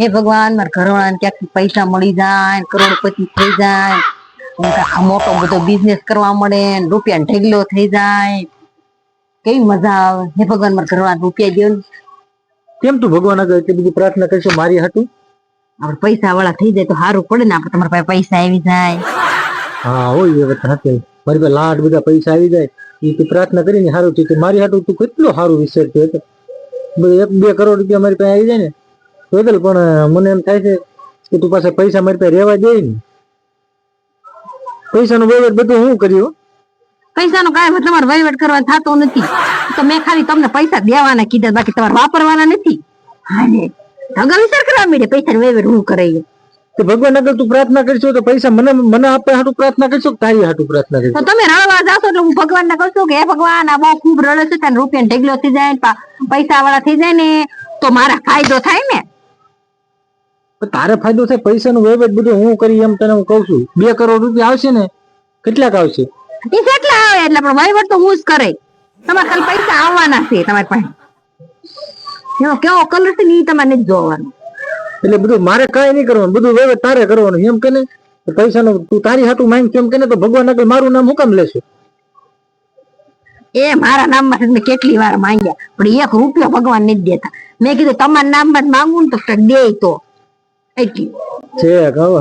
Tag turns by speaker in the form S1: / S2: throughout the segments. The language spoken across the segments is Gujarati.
S1: હે ભગવાન મારા ઘરવાળાને ક્યાંક પૈસા મળી જાય, કરોડપતિ થઈ જાય, મોટો બધો બિઝનેસ કરવા મળે, રૂપિયા ઢગલો થઈ જાય, કેવી મજા આવે. હે ભગવાન મારા ઘરવાળા રૂપિયા દો.
S2: કેમ તું ભગવાન આગળ એટલી બધી પ્રાર્થના કરશો મારી હાટું?
S1: આપણે પૈસા વાળા થઈ જાય તો સારું પડે ને, આપણે તમારા પાસે પૈસા આવી જાય.
S2: હા હોય હવે સાથે મારી પાસે લાડ બધા પૈસા આવી જાય એ તું પ્રાર્થના કરીને સારું થયું. મારી હાટું તું કેટલો સારું વિચારતો હતો. 1-2 કરોડ રૂપિયા મારી પાસે આવી જાય ને તો પણ મને એમ થાય છે કે તું પાસે પૈસા મારી પાસે રહેવા દે ને. પૈસાનો વહીવટ બધું હું કર્યું.
S1: પૈસા નો કાંઈ તમારે વહીવટ કરવા થતો નથી. તો મેં ખાલી તમને પૈસા દેવાના કીધા, બાકી તમારે વાપરવાના નથી. હા વિચાર કરવા માંડે પૈસા નો વહીવટ હું કરે.
S2: તો ભગવાન આગળ તું પ્રાર્થના કરશો તો પૈસા મને આપવા હાટું પ્રાર્થના કરશો કે તારી હાટું પ્રાર્થના કરશો?
S1: તો તમે રળવા જાશો એટલે હું ભગવાન ને કહું છું કે હે ભગવાન આ બહુ ખૂબ રડે છે, તને રૂપિયા ઢગલો થઈ જાય, પૈસા વાળા થઈ જાય ને તો મારા ફાયદો થાય ને.
S2: તારે ફાયદો થાય, પૈસા નો વહીવટ બધું હું કરી એમ તને હું કઉ છું. 2 કરોડ રૂપિયા આવશે ને, કેટલાક આવશે?
S1: એ કેટલા આવે એટલે પણ વહીવટ તો હું જ કરે. તમારે ખાલી પૈસા આવવાના છે તમારી પાસે. કેવો કલર છે ને એ તમારે નથી જોવાનું.
S2: એટલે બધું મારે કાંઈ નહીં કરવાનું, બધું વહીવટ તારે કરવાનું એમ કે ને. પૈસા નું તું તારી હાટું માંગ કેમ કે ને તો ભગવાન આગળ મારું નામ હું કામ લેશે?
S1: એ મારા નામમાં મેં કેટલી વાર માંગ્યા પણ 1 રૂપિયો ભગવાન નથી દેતા. મેં કીધું તમારા નામમાં જ માંગુ ને તો દે તો એટલી
S2: છે.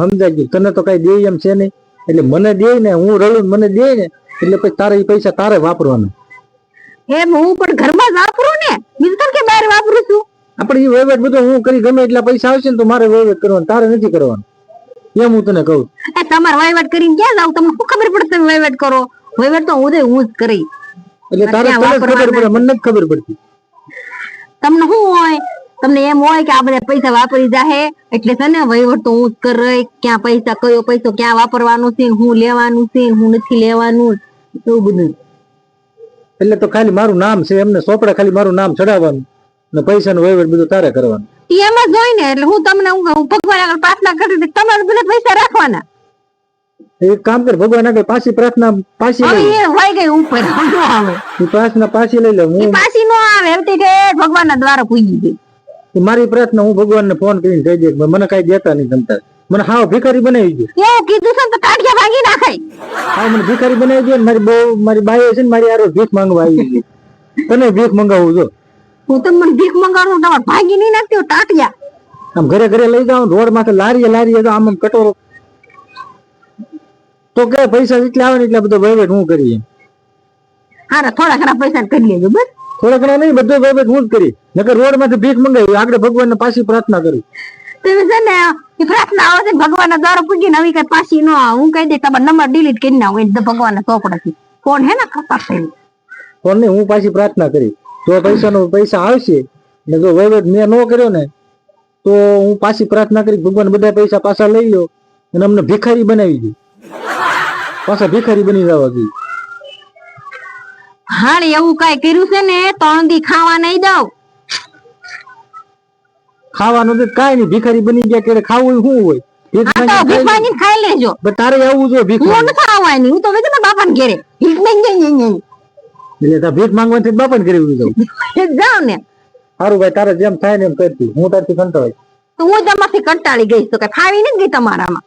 S2: સમજાય ગયું તને તો કઈ દે એમ છે નહીં. એટલે મને દે ને, હું રડું મને દે ને એટલે પછી તારે એ પૈસા તારે વાપરવાના.
S1: હું પણ ઘરમાં જ વાપરું ને, બીજું કે બહાર વાપરું છું.
S2: આપણે એ વહીવટ બધો હું કરી ગમે એટલા પૈસા આવશે ને તો મારે વહીવટ કરવાનો, તારે નથી કરવાનો એમ હું તને કહું.
S1: તમારે વહીવટ કરીને ક્યાં જાવ? તમને શું ખબર પડે તમે વહીવટ કરો? વહીવટ તો હું જ કરી.
S2: એટલે તારે ખબર પડે, મને નથી ખબર પડતી.
S1: તમને શું હોય, તમને એમ હોય કે આ બધા પૈસા વાપરી જાહે એટલે છે ને વહીવટ તો હું જ કરી. ક્યાં પૈસા, કયો પૈસો ક્યાં વાપરવાનું છે, હું લેવાનું છે, હું નથી લેવાનું, એવું બધું.
S2: એટલે તો ખાલી મારું નામ છે એમને સોપડા ખાલી મારું નામ ચડાવવાનું ને પૈસા નું વહીવટ બધું તારે કરવાનું.
S1: એમ જ હોય ને. એટલે હું તમને ભગવાન આગળ પ્રાર્થના કરી તમારે બધા પૈસા રાખવાના.
S2: એક કામ કર, ભગવાન આગળ પાછી પ્રાર્થના પાછી લઈ
S1: વાઈ ગઈ ઉપર આવે
S2: પ્રાર્થના પાછી લઈ લે. હું
S1: પાછી નો આવે એવી ભગવાન ના દ્વારા પૂજી ગઈ.
S2: મારી પ્રાર્થના હું ભગવાન ને ફોન કરીને કહી દે મને કઈ દેતા નહીં તમતા, મને હાવ ભિખારી બનાવી દે.
S1: એવું કીધું છે તો ટાઢિયા ભાગી નાખાય.
S2: હા મને ભિખારી બનાવી દે. મારી બહુ મારી બાઈ છે ને મારી આરો ભીખ માંગવા આવી ગઈ. તને ભીખ મંગાવું જો.
S1: હું તમને ભીખ મંગાવું, તમારે ભાગી નહીં નાખતી ટાટિયા.
S2: આમ ઘરે ઘરે લઈ જાવ, રોડ માંથી લારીએ આમ કટોરો તો કે પૈસા જેટલા આવે ને એટલા બધો વહીવટ હું કરીએ.
S1: હા થોડા ઘણા પૈસા કરી લેજો. બસ
S2: થોડા ઘણા નહીં, બધો વહીવટ હું જ કરી. નકર રોડ માંથી ભીખ મંગાવી આગળ ભગવાન ને પાછી પ્રાર્થના કરી.
S1: તમે છે ને એ પ્રાર્થના આવે છે ભગવાન ના દ્વારા પૂજી નવી કઈ પાછી નો હું કહી દે તમારો નંબર ડિલીટ કરી નાખો ભગવાન ના ચોપડાથી. ફોન હે ને ખબર
S2: ફોન નહીં, હું પાછી પ્રાર્થના કરી તો પૈસા આવશે ને જો વહીવટ મેં ન કર્યો ને તો હું પાછી પ્રાર્થના કરી ભગવાન બધા પૈસા પાછા લઈ લો અને અમને ભિખારી બનાવી દે. પાછા ભિખારી બની જવા જોઈએ.
S1: હા એવું કઈ કર્યું છે ને 3 દી ખાવા નહીં દઉં.
S2: ખાવાનું તો કાઈ નહીં, ભિખારી બની ગયા કે ખાવું શું હોય?
S1: ભીખ માંગીને ખાઈ લેજો.
S2: તારે આવું જોઈએ ભીખ
S1: ખાવાની. હું તો બાપા ને ઘેરે ભીખ માંગી
S2: એટલે ભીખ માંગવાથી બાપા ને ઘરે
S1: જાવ ને.
S2: સારું ભાઈ, તારે જેમ થાય ને એમ કરતી. હું તારથી કંટાળી
S1: તો હું તમારથી કંટાળી ગઈ તો કઈ ફાવી નથી ગઈ તમારામાં.